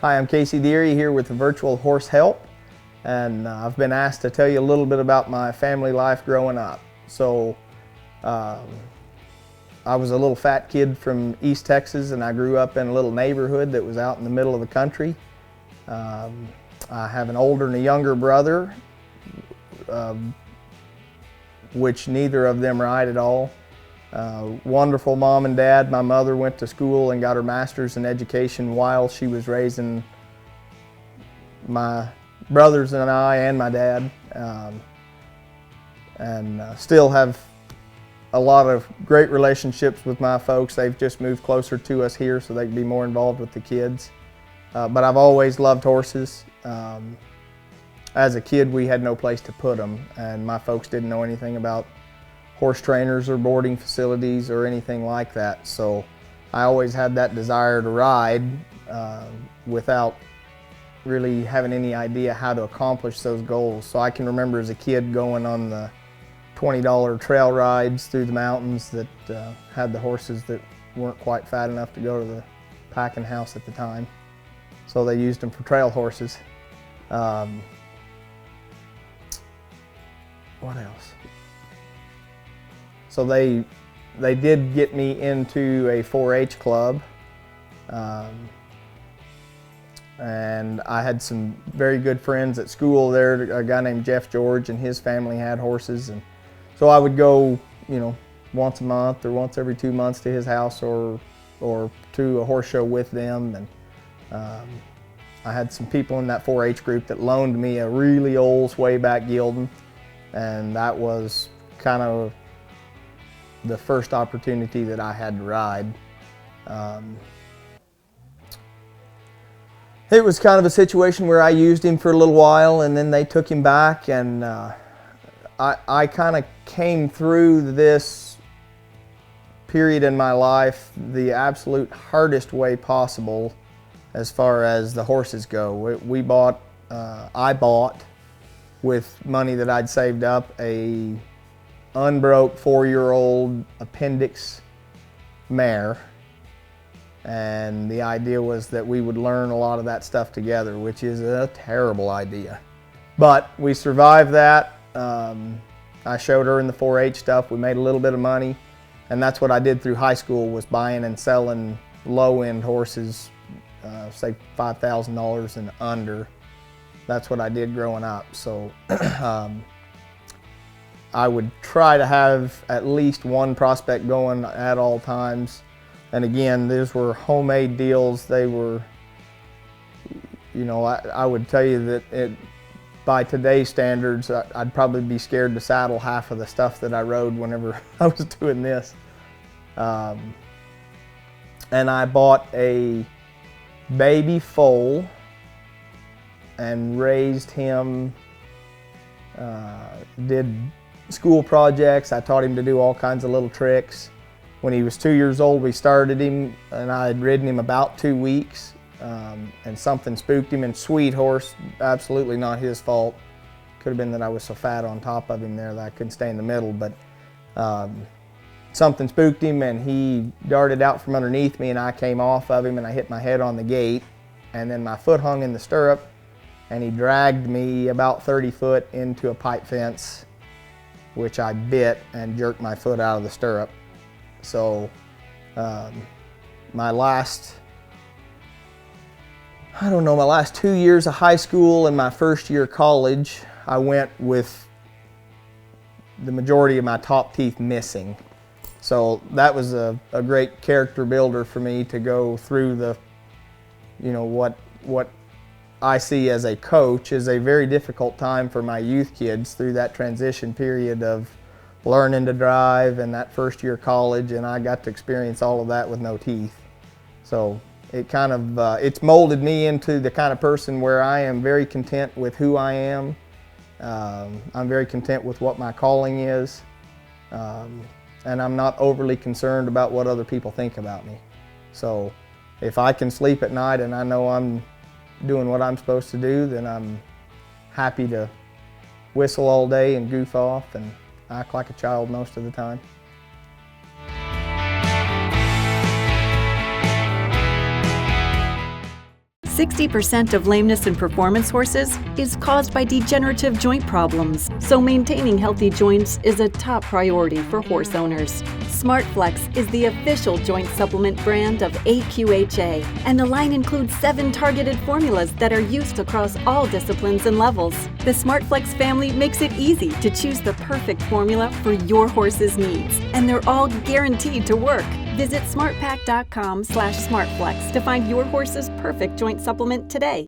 Hi, I'm Casey Deary here with the Virtual Horse Help, and I've been asked to tell you a little bit about my family life growing up. So, I was a little fat kid from East Texas, and I grew up in a little neighborhood that was out in the middle of the country. I have an older and a younger brother, which neither of them ride at all. Wonderful mom and dad. My mother went to school and got her master's in education while she was raising my brothers and I and my dad, and still have a lot of great relationships with my folks. They've just moved closer to us here so they can be more involved with the kids. But I've always loved horses. As a kid, we had no place to put them, and my folks didn't know anything about horse trainers or boarding facilities or anything like that. So I always had that desire to ride without really having any idea how to accomplish those goals. So I can remember as a kid going on the $20 trail rides through the mountains that had the horses that weren't quite fat enough to go to the packing house at the time. So they used them for trail horses. What else? So they did get me into a 4-H club, and I had some very good friends at school there. A guy named Jeff George and his family had horses, and so I would go, once a month or once every 2 months to his house or to a horse show with them. And I had some people in that 4-H group that loaned me a really old swayback gelding, and that was kind of the first opportunity that I had to ride. It was kind of a situation where I used him for a little while and then they took him back, and I kind of came through this period in my life the absolute hardest way possible as far as the horses go. I bought with money that I'd saved up a unbroke 4-year-old appendix mare, and the idea was that we would learn a lot of that stuff together, which is a terrible idea. But we survived that. I showed her in the 4-H stuff. We made a little bit of money, and that's what I did through high school, was buying and selling low-end horses, say $5,000 and under. That's what I did growing up. So I would try to have at least one prospect going at all times. And again, these were homemade deals. They were, I would tell you that by today's standards, I'd probably be scared to saddle half of the stuff that I rode whenever I was doing this. And I bought a baby foal and raised him, did school projects. I taught him to do all kinds of little tricks. When he was 2 years old, we started him, and I had ridden him about 2 weeks, and something spooked him. And sweet horse, absolutely not his fault. Could have been that I was so fat on top of him there that I couldn't stay in the middle, but something spooked him and he darted out from underneath me, and I came off of him and I hit my head on the gate, and then my foot hung in the stirrup, and he dragged me about 30 foot into a pipe fence, which I bit and jerked my foot out of the stirrup. So my last 2 years of high school and my first year of college, I went with the majority of my top teeth missing. So that was a great character builder for me to go through the, what I see as a coach is a very difficult time for my youth kids through that transition period of learning to drive and that first year of college, and I got to experience all of that with no teeth. So it kind of, it's molded me into the kind of person where I am very content with who I am. I'm very content with what my calling is, and I'm not overly concerned about what other people think about me. So if I can sleep at night and I know I'm doing what I'm supposed to do, then I'm happy to whistle all day and goof off and act like a child most of the time. 60% of lameness in performance horses is caused by degenerative joint problems, so maintaining healthy joints is a top priority for horse owners. SmartFlex is the official joint supplement brand of AQHA, and the line includes 7 targeted formulas that are used across all disciplines and levels. The SmartFlex family makes it easy to choose the perfect formula for your horse's needs, and they're all guaranteed to work. Visit smartpack.com/smartflex to find your horse's perfect joint supplement today.